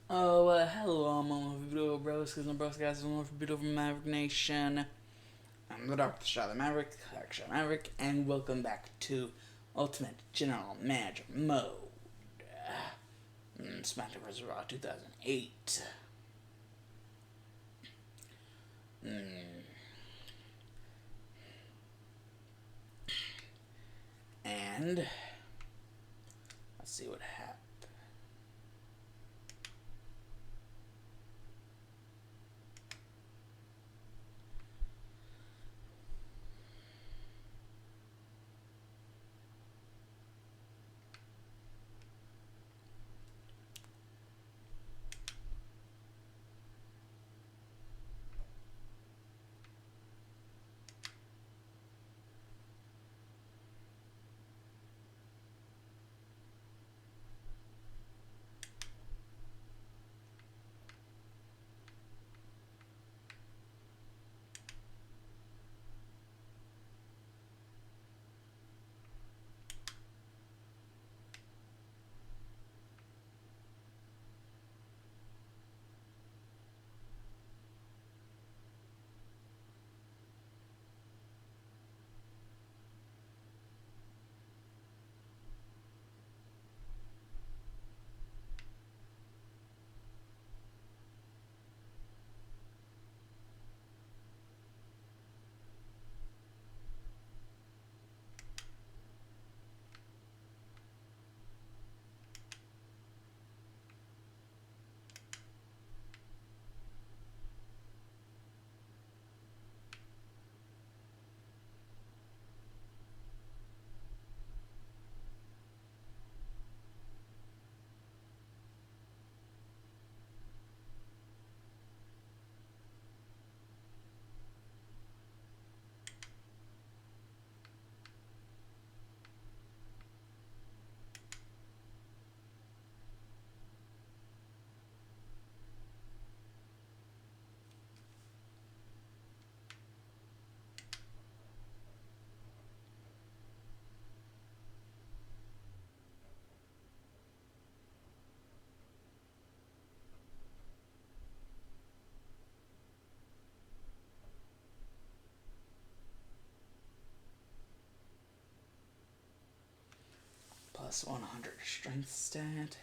Hello, I'm on with video bros, and bros guys, I'm on with video from Maverick Nation. I'm the Doctor Shot the Maverick, Shot Maverick, and welcome back to Ultimate General Manager Mode. SmackDown vs. Raw 2008. And let's see what happened. Plus 100 strength stat.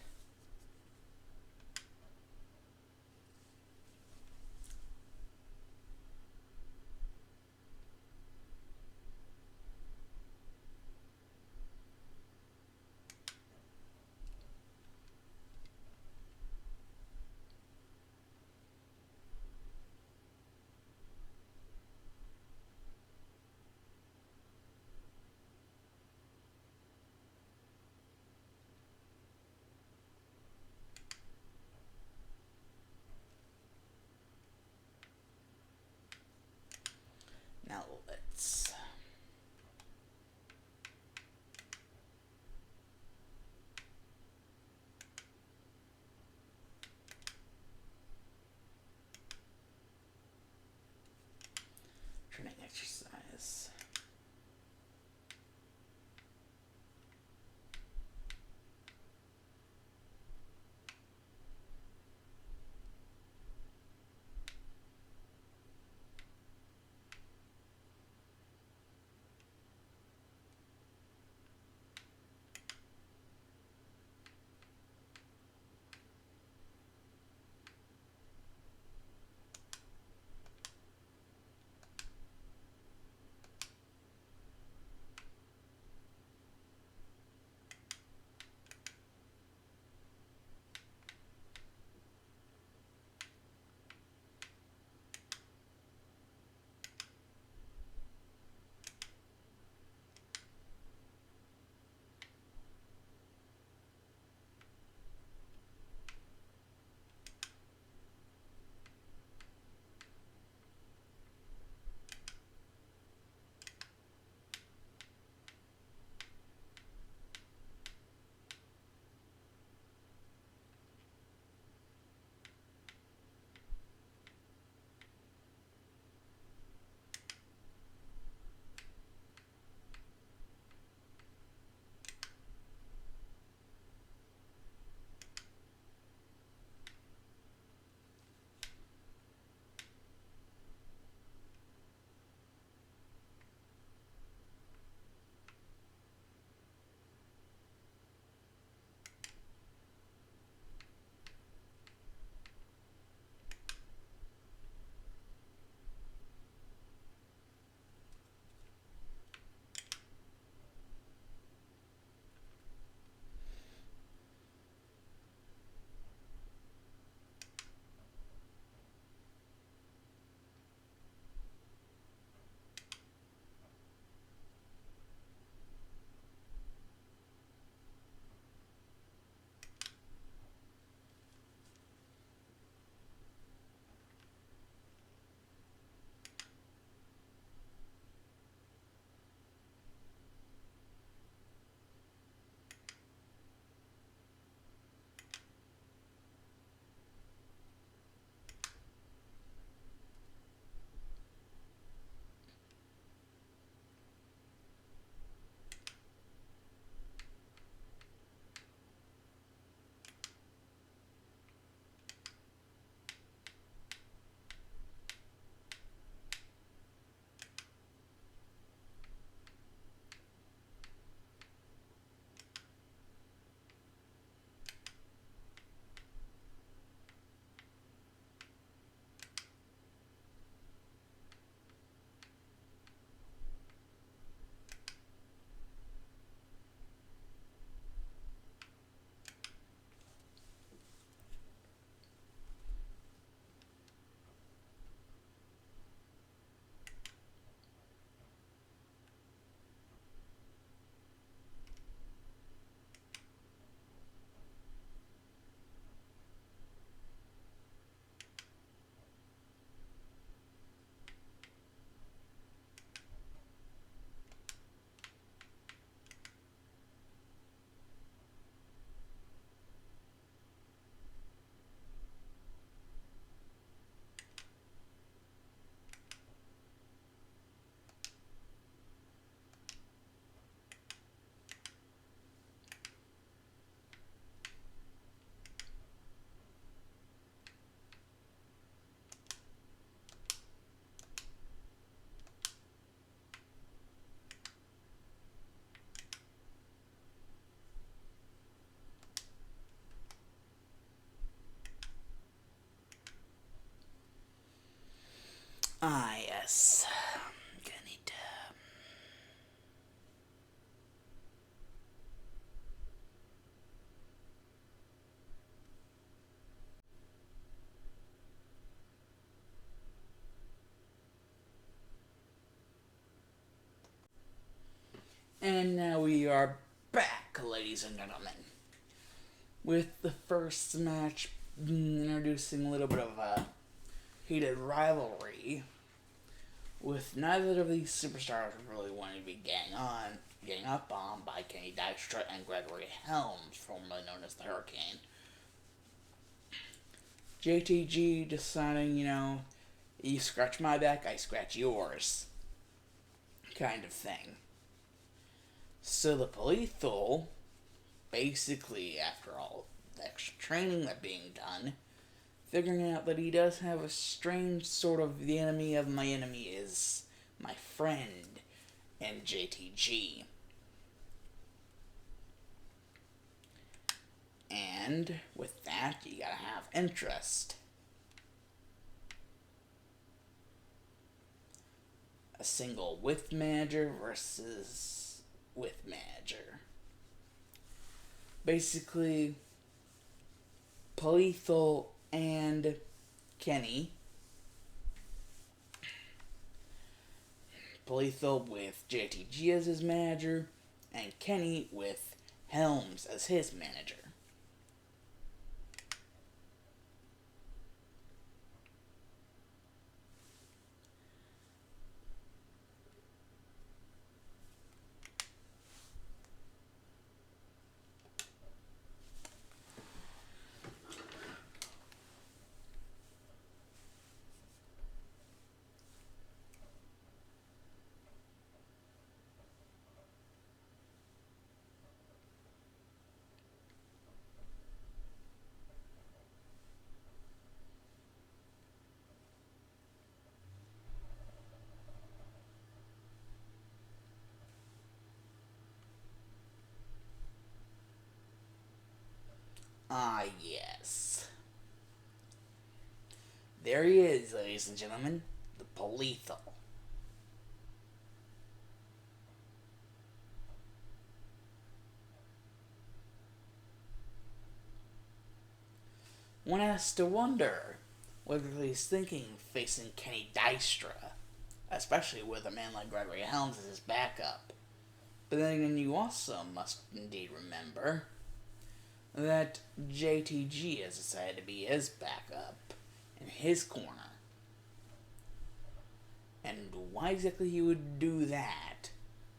Ah, yes. Gonna need to. And now we are back, ladies and gentlemen, with the first match introducing a little bit of a heated rivalry, with neither of these superstars really wanting to be getting up on by Kenny Dykstra and Gregory Helms, formerly known as the Hurricane. JTG deciding, you scratch my back, I scratch yours, kind of thing. So the Lethal, basically, after all the extra training that being done, figuring out that he does have a strange sort of the enemy of my enemy is my friend in JTG. And with that, you gotta have interest. A single with manager versus with manager. Basically, Lethal and Kenny. Lethal with JTG as his manager, and Kenny with Helms as his manager. Ah, yes. There he is, ladies and gentlemen, the Lethal. One has to wonder whether he's thinking facing Kenny Dykstra, especially with a man like Gregory Helms as his backup. But then again, you also must indeed remember that JTG has decided to be his backup in his corner. And why exactly he would do that?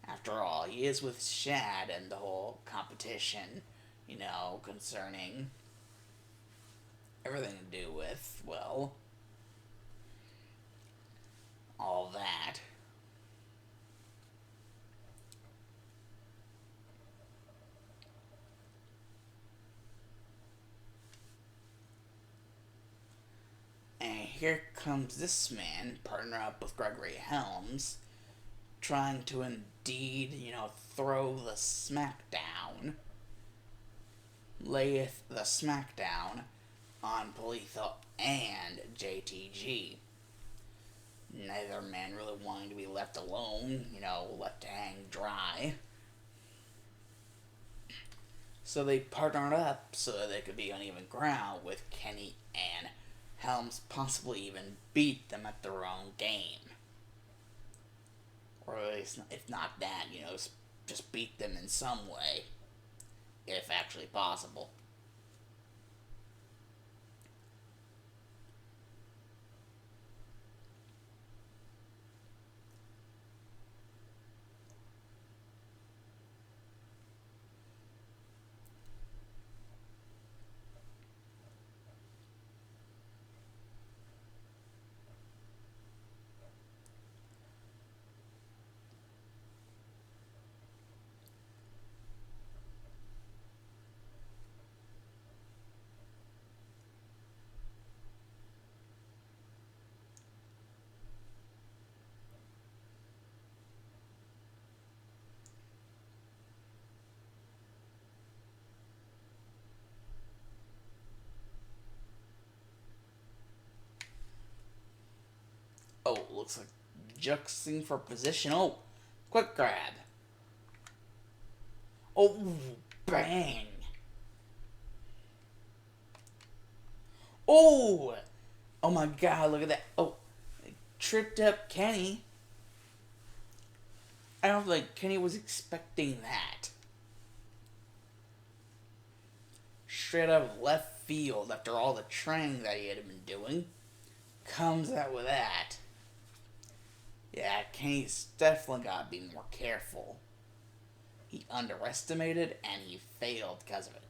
After all, he is with Shad and the whole competition, concerning everything to do with, well, all that. And here comes this man, partner up with Gregory Helms, trying to indeed, throw the smackdown, layeth the smackdown on Lethal and JTG. Neither man really wanting to be left alone, left to hang dry. So they partnered up so that they could be on even ground with Kenny and Helms, possibly even beat them at their own game. Or at least, if not that, just beat them in some way, if actually possible. looks like juxing for position. Oh, quick grab. Oh, bang. Oh, oh my God, look at that. Oh, tripped up Kenny. I don't think Kenny was expecting that. Straight out of left field after all the training that he had been doing. Comes out with that. Yeah, Kenny's definitely got to be more careful. He underestimated and he failed because of it.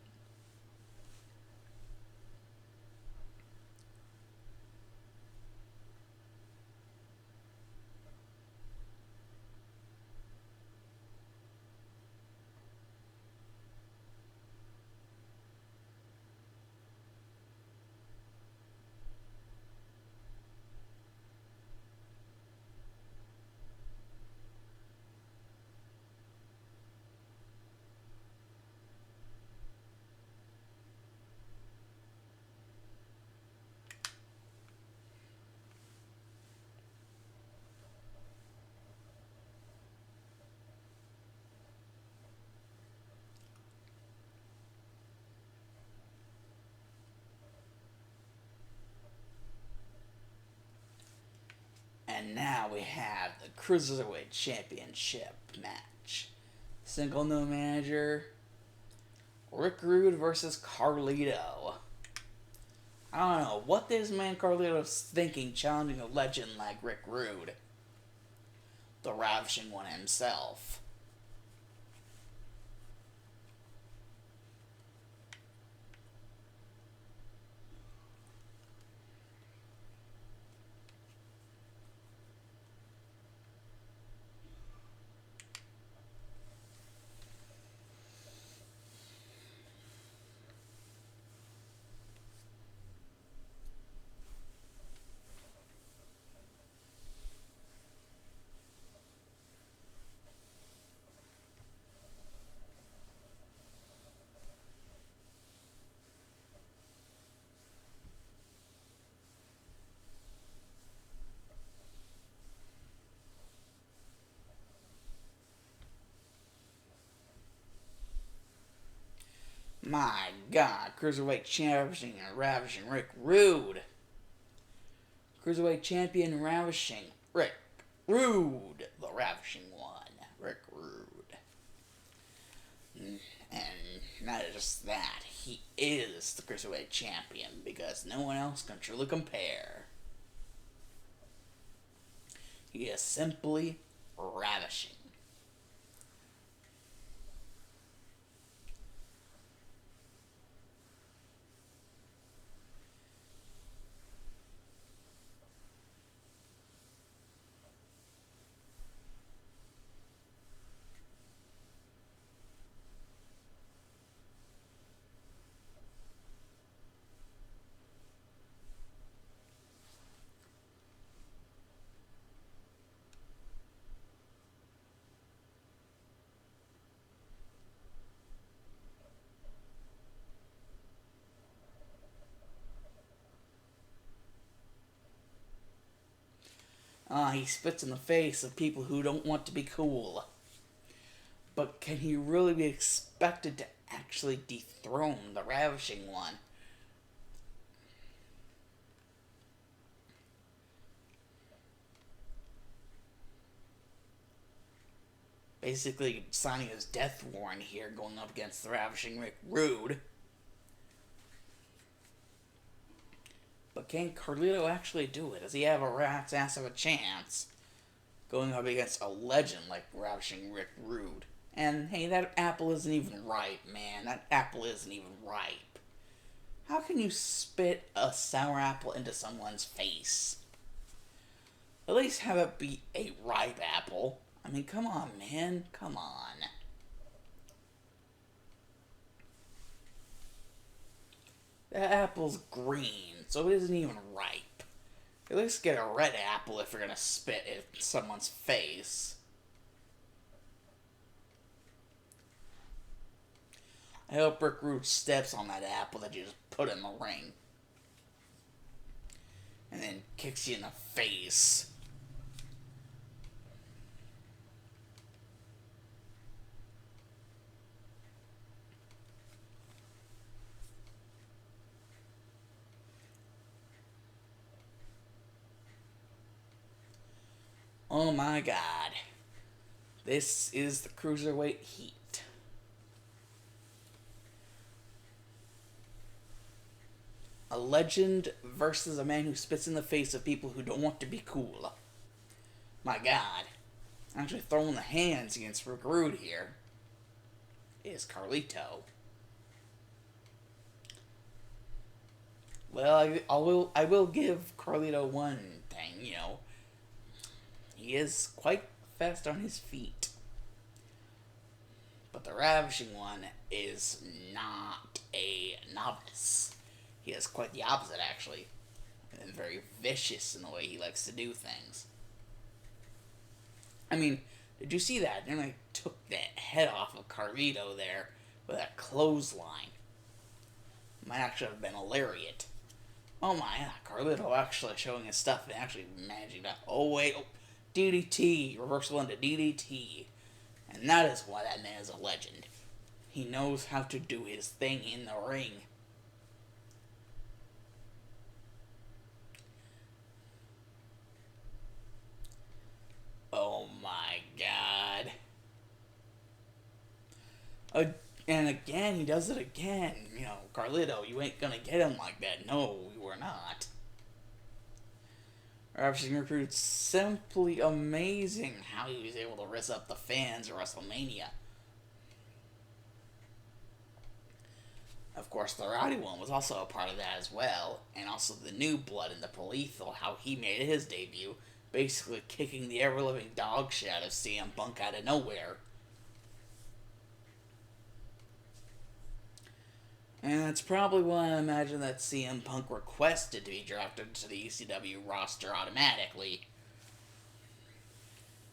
And now we have the Cruiserweight Championship match. Single no manager. Rick Rude versus Carlito. I don't know what this man Carlito's thinking challenging a legend like Rick Rude. The Ravishing One himself. My God, Cruiserweight Champion and Ravishing Rick Rude. Cruiserweight Champion Ravishing Rick Rude. The Ravishing One, Rick Rude. And not just that, he is the Cruiserweight Champion because no one else can truly compare. He is simply ravishing. He spits in the face of people who don't want to be cool. But can he really be expected to actually dethrone the Ravishing One? Basically signing his death warrant here, going up against the Ravishing Rick Rude. But can Carlito actually do it? Does he have a rat's ass of a chance going up against a legend like Ravishing Rick Rude? And hey, that apple isn't even ripe, man. That apple isn't even ripe. How can you spit a sour apple into someone's face? At least have it be a ripe apple. I mean, come on, man. Come on. That apple's green, so it isn't even ripe. At least get a red apple if you're gonna spit in someone's face. I hope Rick Rude steps on that apple that you just put in the ring. And then kicks you in the face. Oh my god. This is the Cruiserweight Heat. A legend versus a man who spits in the face of people who don't want to be cool. My god. Actually throwing the hands against Rick Rude here is Carlito. Well, I will give Carlito one thing, he is quite fast on his feet. But the Ravishing One is not a novice. He is quite the opposite, actually. And very vicious in the way he likes to do things. I mean, did you see that? Then I took the head off of Carlito there with that clothesline. Might actually have been a lariat. Oh my, Carlito actually showing his stuff and actually managing to... Oh wait, DDT, reversal into DDT. And that is why that man is a legend. He knows how to do his thing in the ring. Oh my god. And again, he does it again. Carlito, you ain't gonna get him like that. No, you are not. Ravishing Recruit's simply amazing how he was able to rizz up the fans at WrestleMania. Of course, the Rowdy One was also a part of that as well, and also the new blood in the Lethal, how he made his debut, basically kicking the ever-living dog shit out of CM Punk out of nowhere. And that's probably why I imagine that CM Punk requested to be drafted to the ECW roster automatically.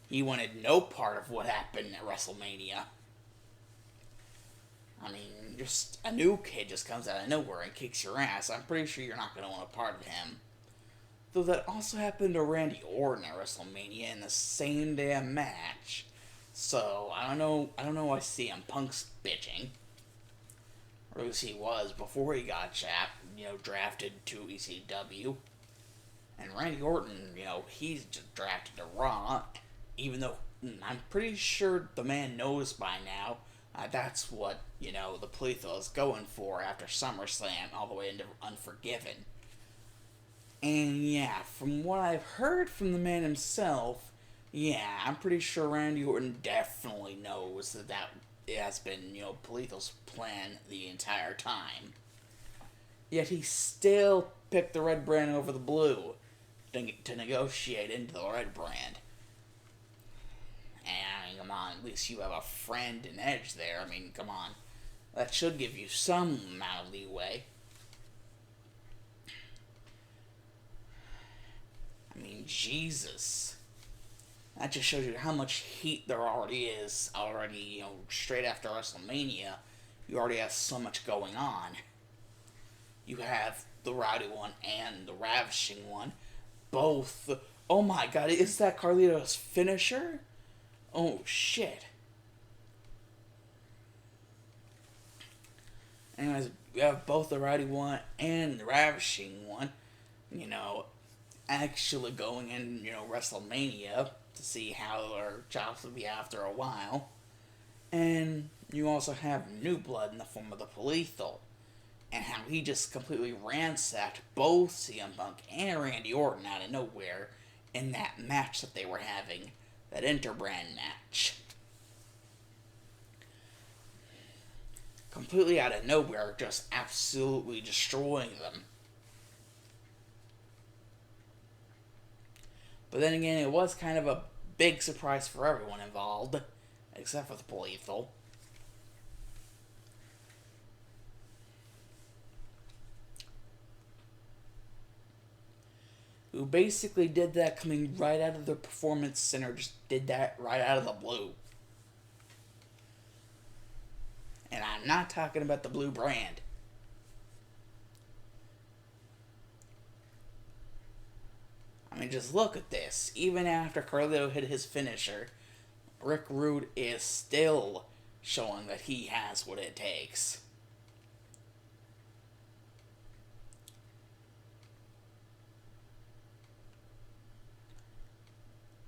He wanted no part of what happened at WrestleMania. I mean, just a new kid just comes out of nowhere and kicks your ass. I'm pretty sure you're not going to want a part of him. Though that also happened to Randy Orton at WrestleMania in the same damn match. So, I don't know why CM Punk's bitching. Or at least he was before he got drafted to ECW. And Randy Orton, he's just drafted to Raw. Even though I'm pretty sure the man knows by now that's what, the Lethal is going for after SummerSlam all the way into Unforgiven. And yeah, from what I've heard from the man himself, I'm pretty sure Randy Orton definitely knows that it has been, Lethal's plan the entire time. Yet he still picked the red brand over the blue to negotiate into the red brand. And I mean, come on, at least you have a friend and Edge there. I mean, come on. That should give you some amount of leeway. I mean, Jesus. That just shows you how much heat there already is. Straight after WrestleMania, you already have so much going on. You have the Rowdy One and the Ravishing One. Both. Oh my god, is that Carlito's finisher? Oh, shit. Anyways, we have both the Rowdy One and the Ravishing One, actually going in, WrestleMania to see how their chops will be after a while. And you also have new blood in the form of the Lethal, and how he just completely ransacked both CM Punk and Randy Orton out of nowhere in that match that they were having. That interbrand match. Completely out of nowhere, just absolutely destroying them. But then again, it was kind of a big surprise for everyone involved, except for the Lethal. Who basically did that coming right out of the Performance Center, just did that right out of the blue. And I'm not talking about the blue brand. I mean, just look at this. Even after Carlito hit his finisher, Rick Rude is still showing that he has what it takes.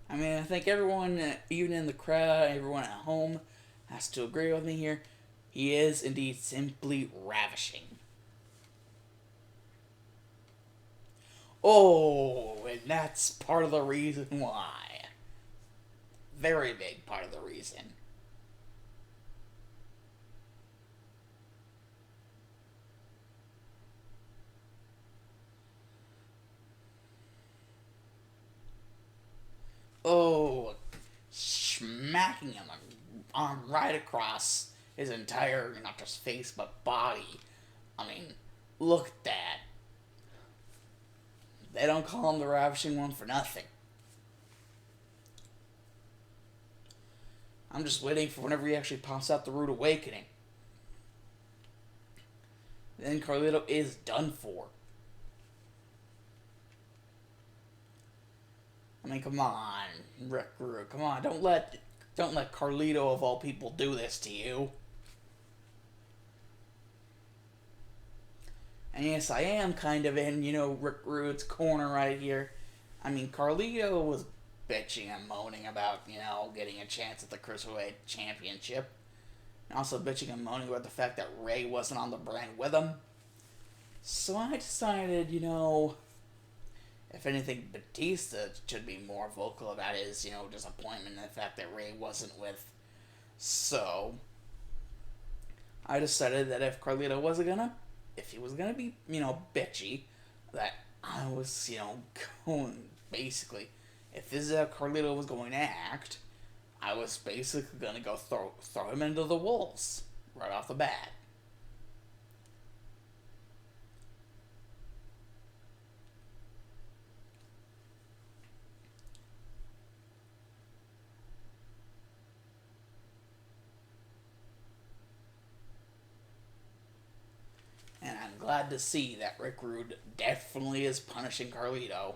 I mean, I think everyone, even in the crowd, everyone at home, has to agree with me here. He is indeed simply ravishing. Oh, and that's part of the reason why. Very big part of the reason. Oh, smacking him arm right across his entire, not just face, but body. I mean, look at that. They don't call him the Ravishing One for nothing. I'm just waiting for whenever he actually pops out the Rude Awakening. Then Carlito is done for. I mean, come on, Rick Rude. Come on, don't let Carlito of all people do this to you. And yes, I am kind of in, Rick Rude's corner right here. I mean, Carlito was bitching and moaning about, getting a chance at the Cruiserweight Championship. And also bitching and moaning about the fact that Ray wasn't on the brand with him. So I decided, if anything, Batista should be more vocal about his, disappointment in the fact that Ray wasn't with. So I decided that if Carlito wasn't gonna, if he was gonna be, bitchy, that I was, going, basically, if this is how Carlito was going to act, I was basically gonna go throw him into the wolves right off the bat. And I'm glad to see that Rick Rude definitely is punishing Carlito.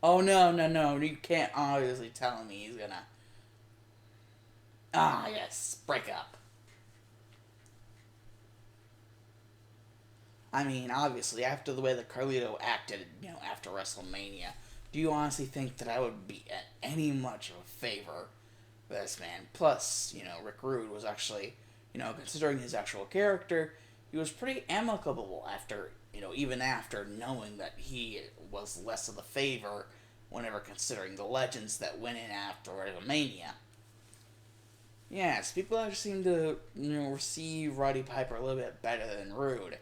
Oh, no, no, no. You can't obviously tell me he's gonna. Ah, yes. Break up. I mean, obviously, after the way that Carlito acted, after WrestleMania, do you honestly think that I would be at any much of a favor for this man? Plus, Rick Rude was actually, considering his actual character, he was pretty amicable after, even after knowing that he was less of the favor whenever considering the legends that went in after WrestleMania. Yes, people actually seem to, receive Roddy Piper a little bit better than Rude.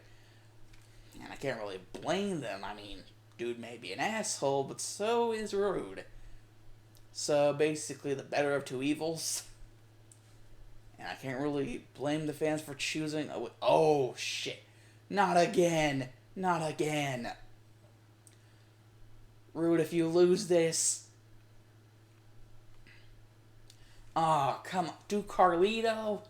And I can't really blame them. I mean, dude may be an asshole, but so is Rude. So basically, the better of two evils. And I can't really blame the fans for choosing. Oh, shit. Not again. Not again. Rude, if you lose this. Oh, come on. Do Carlito?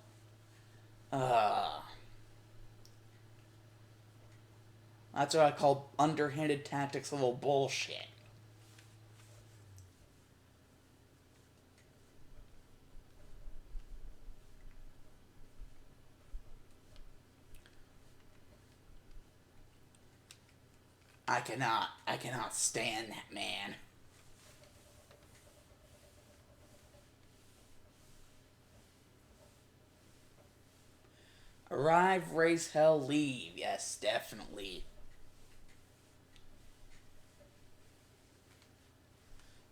That's what I call underhanded tactics level bullshit. I cannot stand that man. Arrive, race hell, leave. Yes, definitely.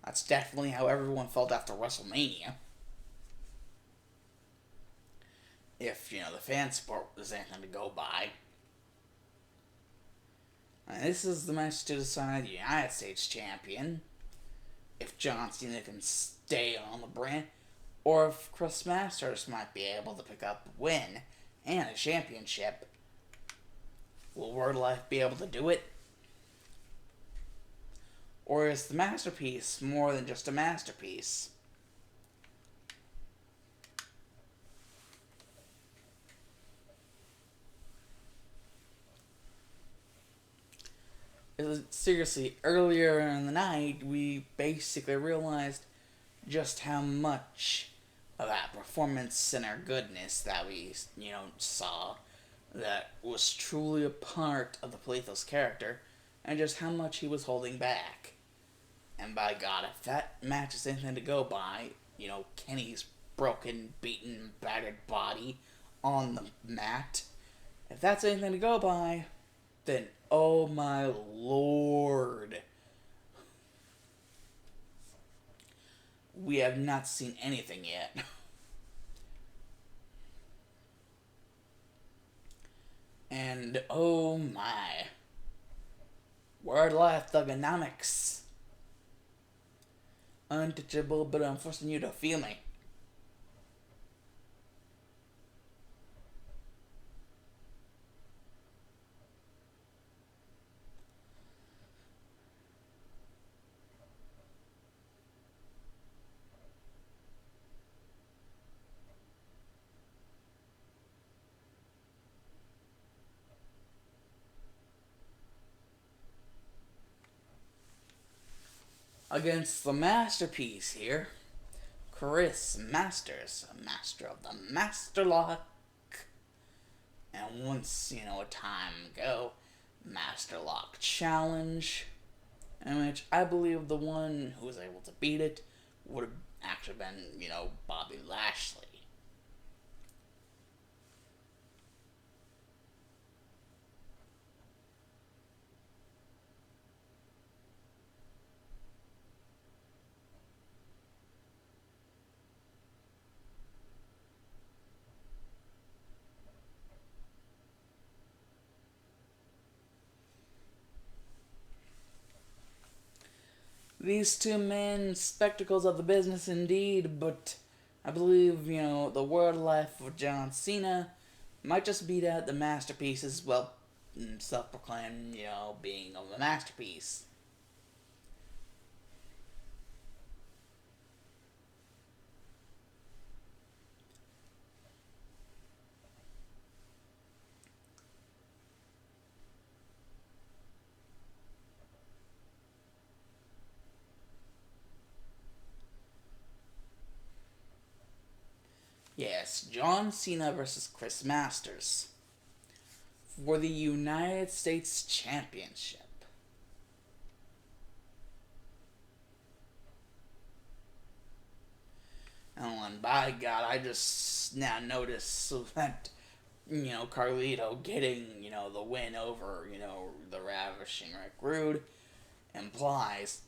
That's definitely how everyone felt after WrestleMania. If, the fan support was anything to go by. And this is the match to decide the United States champion. If John Cena can stay on the brand. or if Chris Masters might be able to pick up a win and a championship. Will Word Life be able to do it? Or is the masterpiece more than just a masterpiece? Seriously, earlier in the night, we basically realized just how much of that performance center goodness that we, saw that was truly a part of the Paletho's character, and just how much he was holding back. And by God, if that match is anything to go by, Kenny's broken, beaten, battered body on the mat, if that's anything to go by, then oh my lord. We have not seen anything yet. And oh my. Word Life Thugonomics. Untouchable, but I'm forcing you to feel me. Against the masterpiece here, Chris Masters, a master of the Master Lock. And once, a time ago, Master Lock Challenge, in which I believe the one who was able to beat it would have actually been, Bobby Lashley. These two men, spectacles of the business indeed, but I believe, the Word Life of John Cena might just beat out the masterpieces, well, self-proclaimed, being of a masterpiece. Yes, John Cena versus Chris Masters for the United States Championship. And by God, I just now notice that, Carlito getting, the win over, the ravishing Rick Rude implies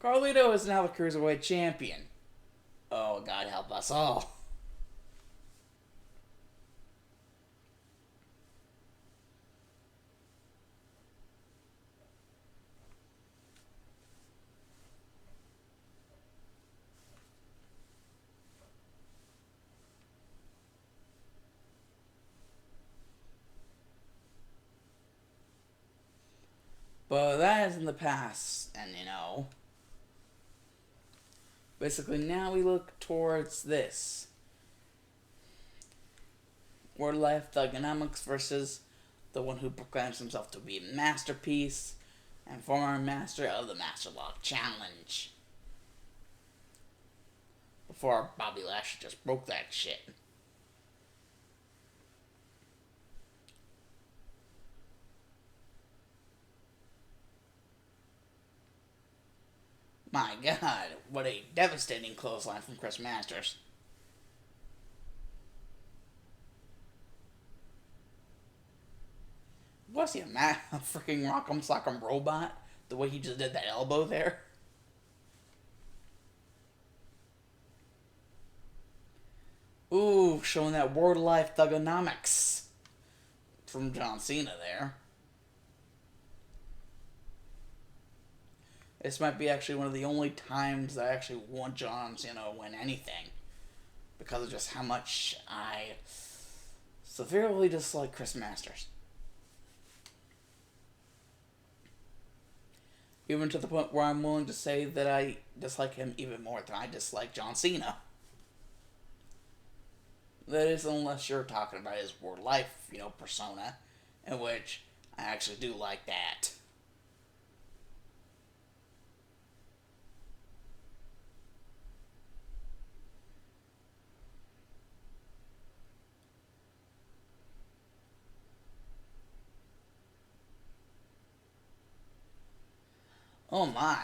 Carlito is now the Cruiserweight Champion. Oh, God help us all. But that is in the past, and basically now we look towards this. Word Life Thugonomics versus the one who proclaims himself to be a masterpiece and former master of the Master Lock Challenge. Before Bobby Lashley just broke that shit. My God, what a devastating clothesline from Chris Masters. Was he a freaking Rock'em Sock'em robot? The way he just did that elbow there? Ooh, showing that Word Life Thugonomics from John Cena there. This might be actually one of the only times that I actually want John Cena to win anything. because of just how much I severely dislike Chris Masters. Even to the point where I'm willing to say that I dislike him even more than I dislike John Cena. That is, unless you're talking about his real life, persona, in which I actually do like that. Oh my.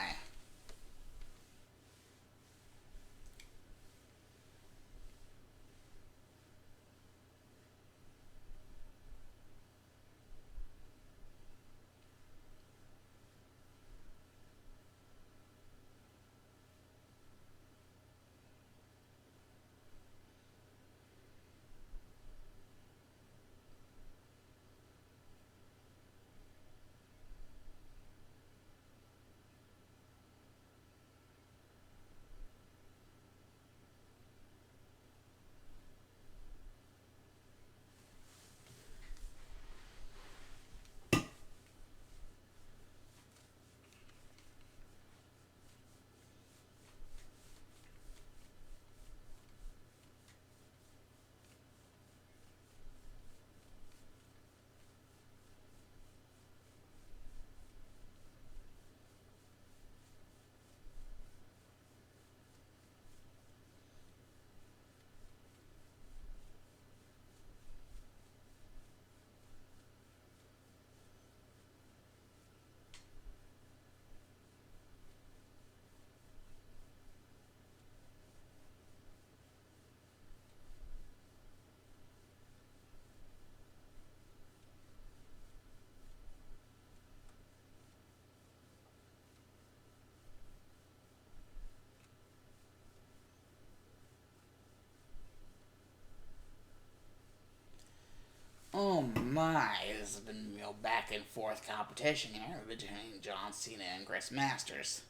Oh my, this has been, back and forth competition here between John Cena and Chris Masters.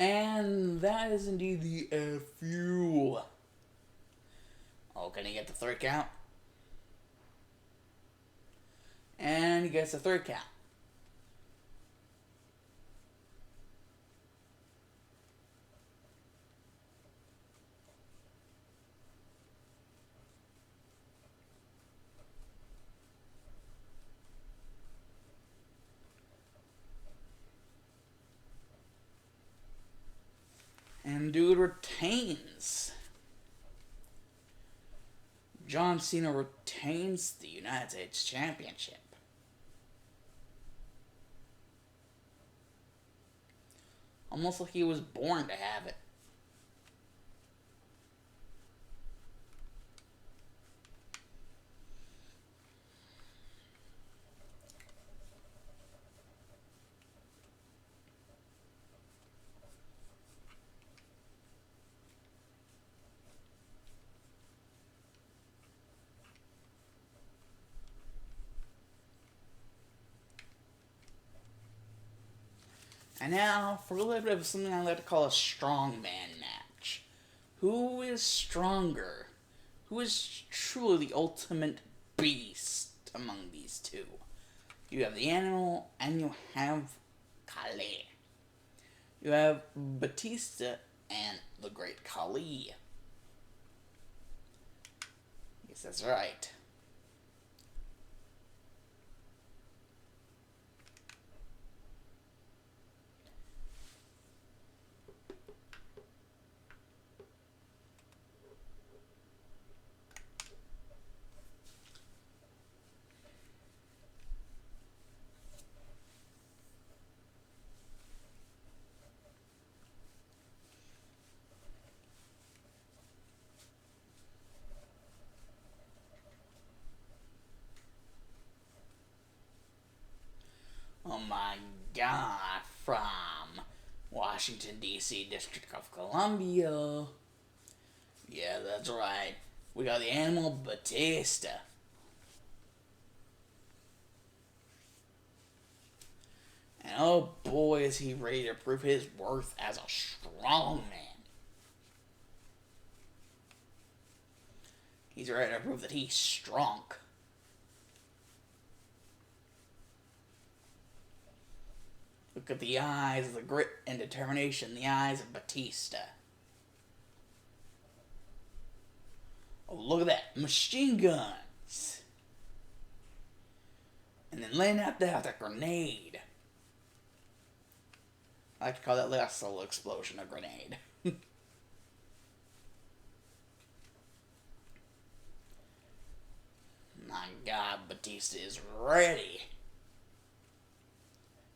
And that is indeed the FU. Oh, can he get the third count? And he gets the third count. And dude retains. John Cena retains the United States Championship. Almost like he was born to have it. And now, for a little bit of something I like to call a strongman match. Who is stronger? Who is truly the ultimate beast among these two? You have the Animal, and you have Kali. You have Batista and the Great Khali. Yes, that's right. guy from Washington, D.C., District of Columbia. Yeah, that's right. We got the animal Batista. And oh boy, is he ready to prove his worth as a strong man. He's ready to prove that he's strong. Look at the eyes of the grit and determination in the eyes of Batista. Oh, look at that. Machine guns. And then laying out there with a grenade. I like to call that last little explosion a grenade. My God, Batista is ready.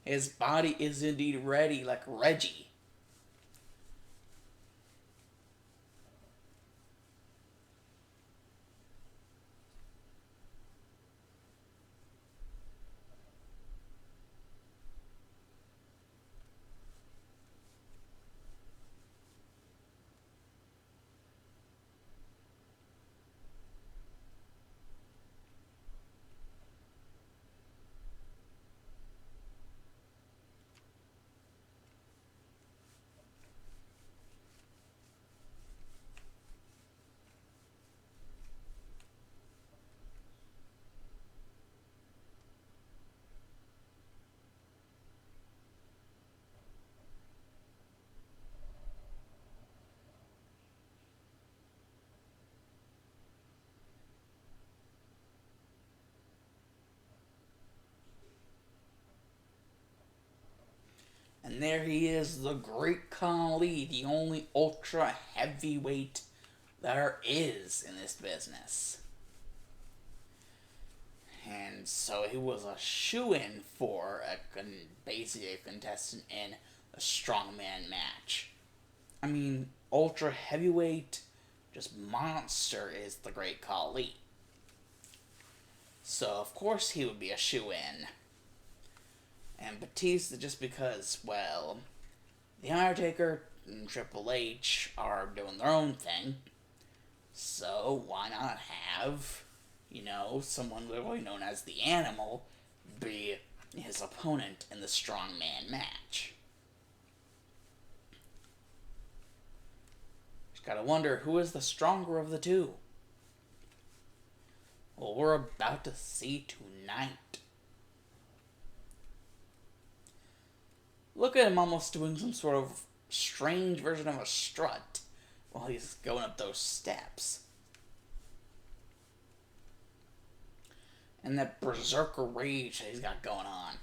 His body is indeed ready, like Reggie. And there he is, the Great Khali, the only ultra heavyweight there is in this business. And so he was a shoo-in for basically a contestant in a strongman match. I mean, ultra heavyweight, just monster is the Great Khali. So of course he would be a shoo-in. And Batista, just because, well, The Undertaker and Triple H are doing their own thing. So why not have, someone literally known as the Animal be his opponent in the strongman match? Just gotta wonder, who is the stronger of the two? Well, we're about to see tonight. Look at him almost doing some sort of strange version of a strut while he's going up those steps. And that berserker rage that he's got going on.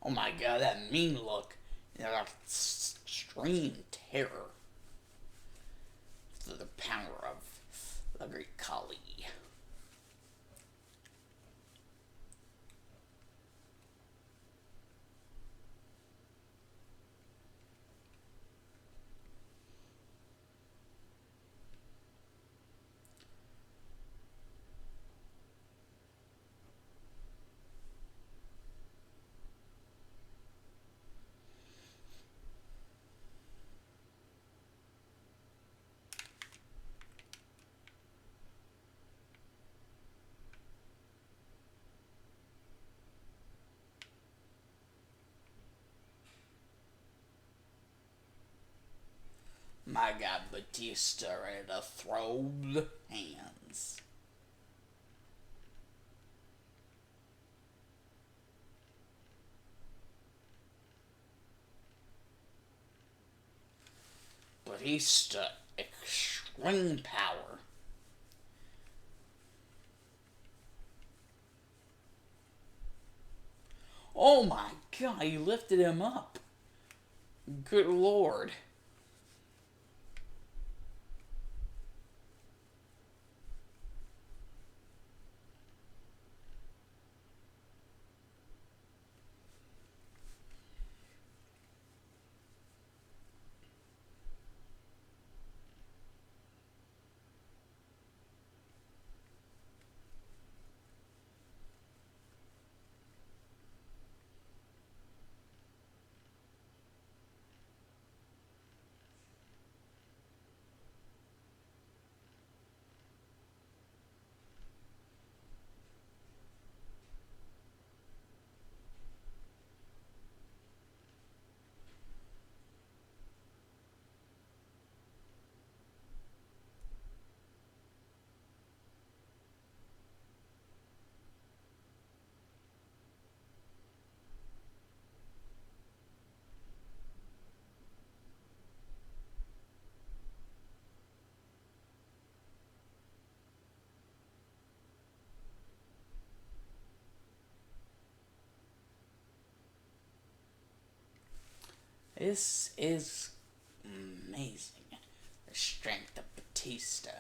Oh my God, that mean look. That extreme terror. The power of the Great Khali. My God, Batista ready to throw the hands. Batista, extreme power. Oh my God, he lifted him up. Good Lord. This is amazing. The strength of Batista.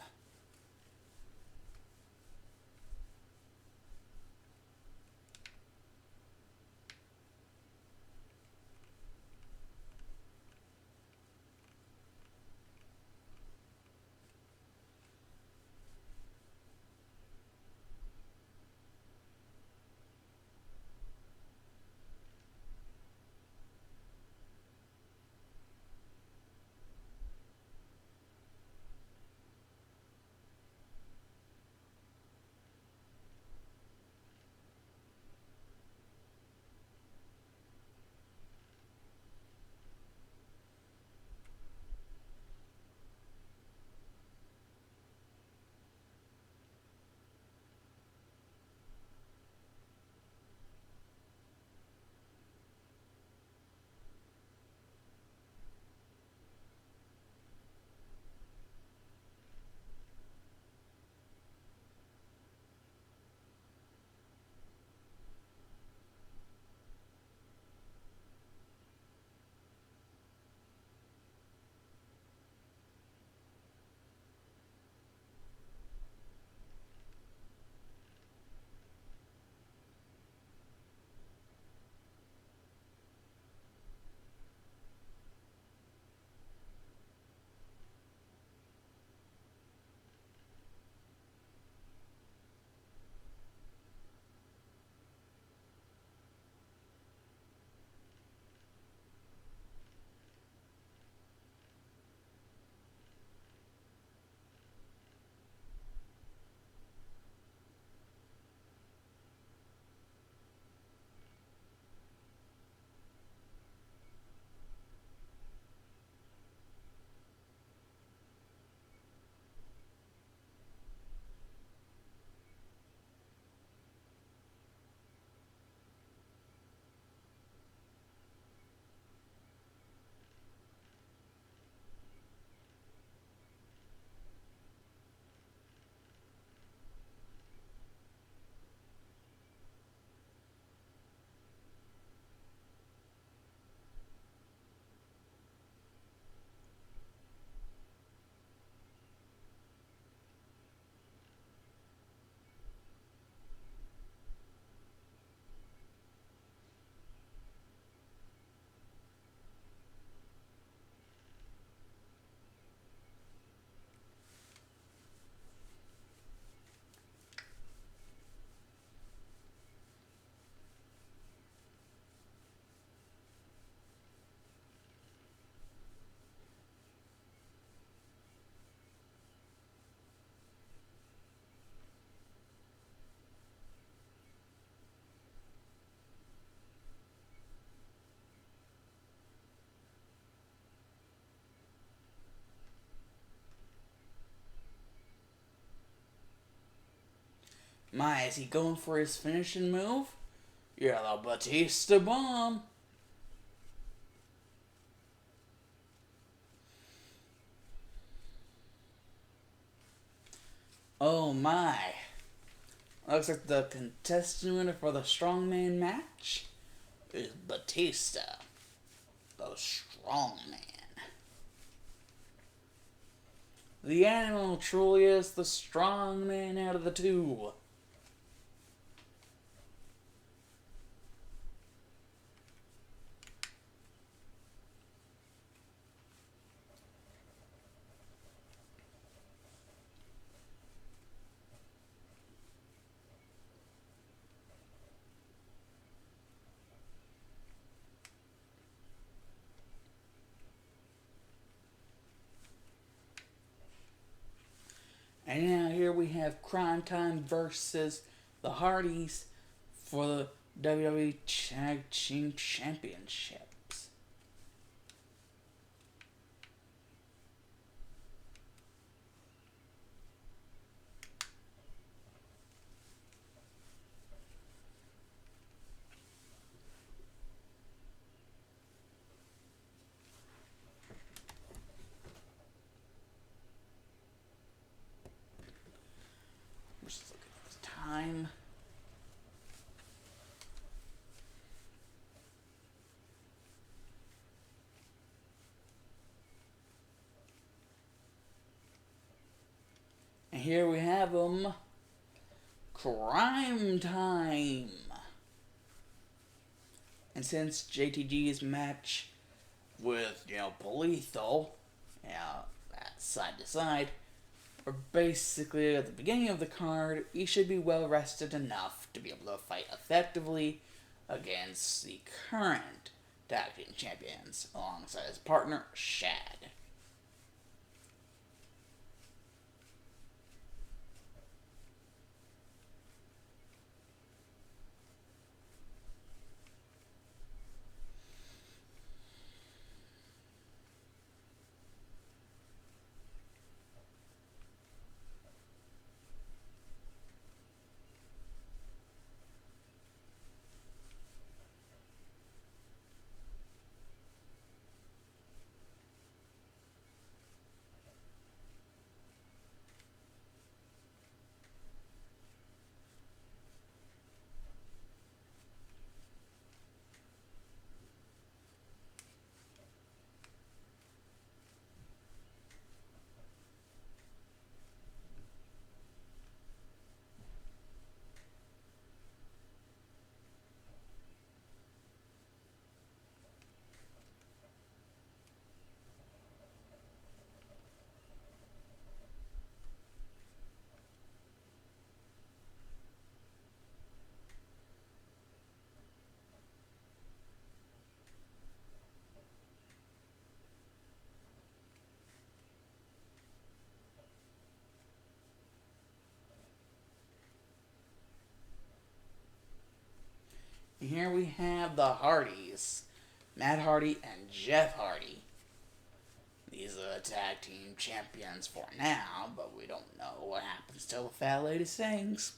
My, is he going for his finishing move? Yeah, the Batista bomb. Oh my. Looks like the contestant winner for the strongman match is Batista, the strongman. The animal truly is the strongman out of the two. And now here we have Crime Time versus the Hardys for the WWE Tag Team Championships. We're just looking at the time. And here we have them. Crime time. And since JTG's match with, Polito, side to side, or basically at the beginning of the card, he should be well rested enough to be able to fight effectively against the current tag team champions alongside his partner, Shad. And here we have the Hardys, Matt Hardy and Jeff Hardy. These are the tag team champions for now, but we don't know what happens till the fat lady sings.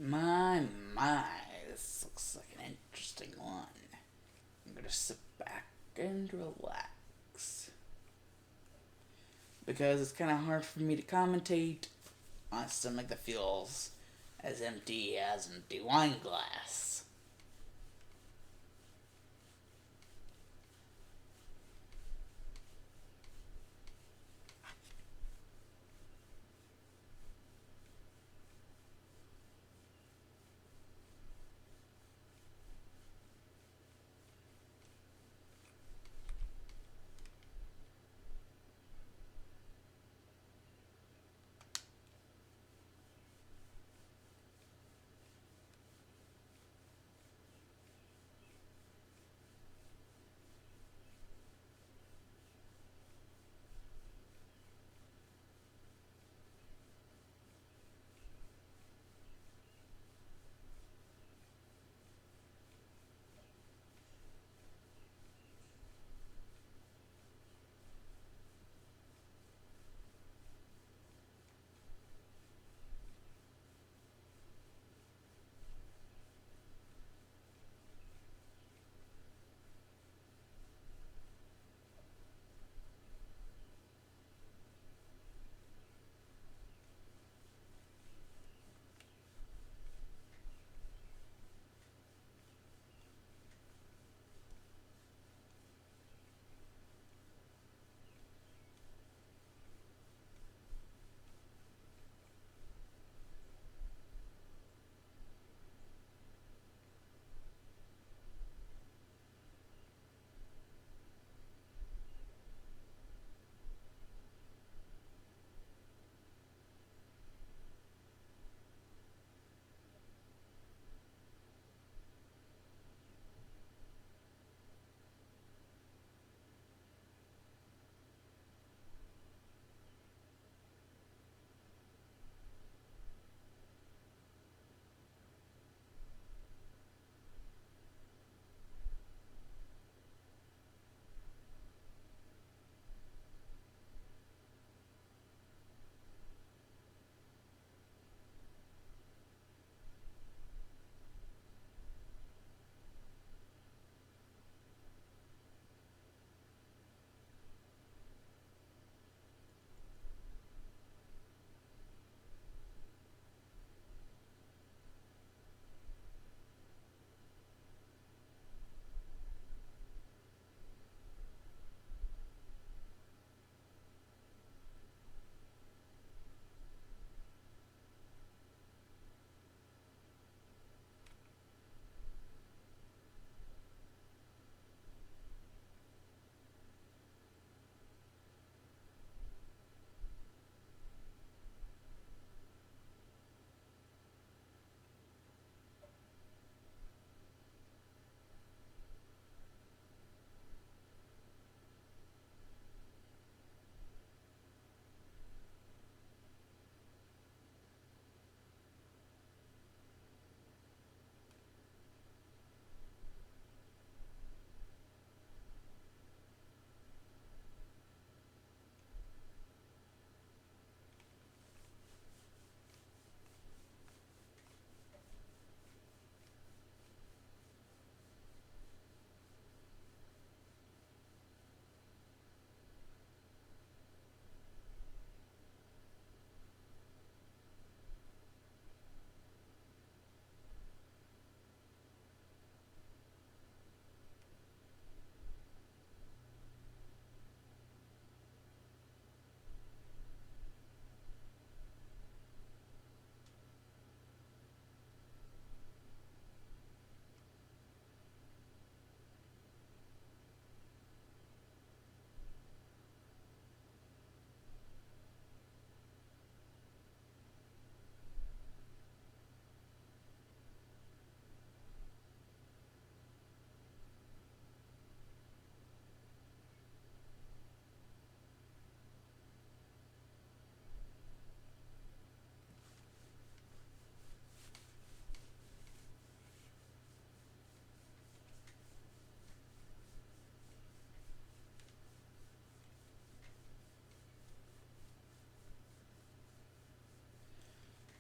My, this looks like an interesting one. I'm gonna sit back and relax. Because it's kind of hard for me to commentate on a stomach that feels as empty as an empty wine glass.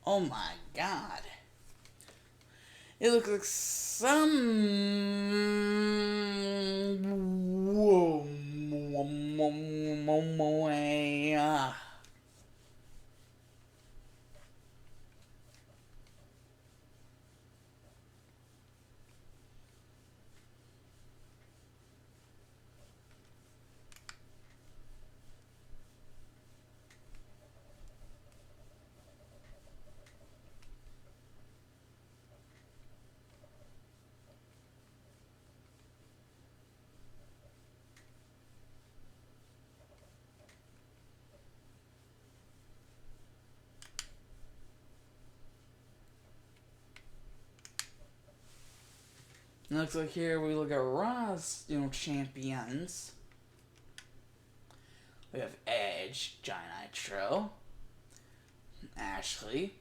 Oh my god. It looks like some... Whoa. It looks like here we look at Raw's, champions. We have Edge, Johnny Nitro, Ashley,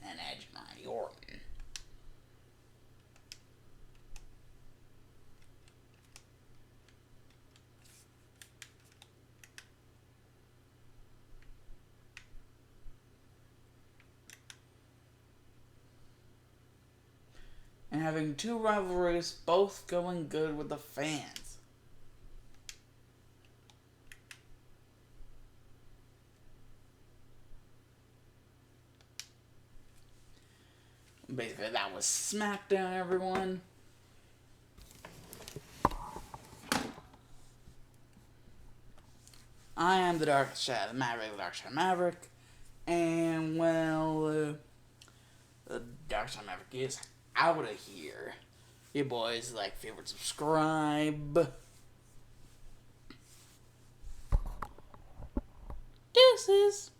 and Edge and Randy Orton. And having two rivalries both going good with the fans. Basically, that was SmackDown, everyone. I am the Dark Shadow Maverick, and well, the Dark Shadow Maverick is out of here. You boys like, favorite, subscribe. Deuces.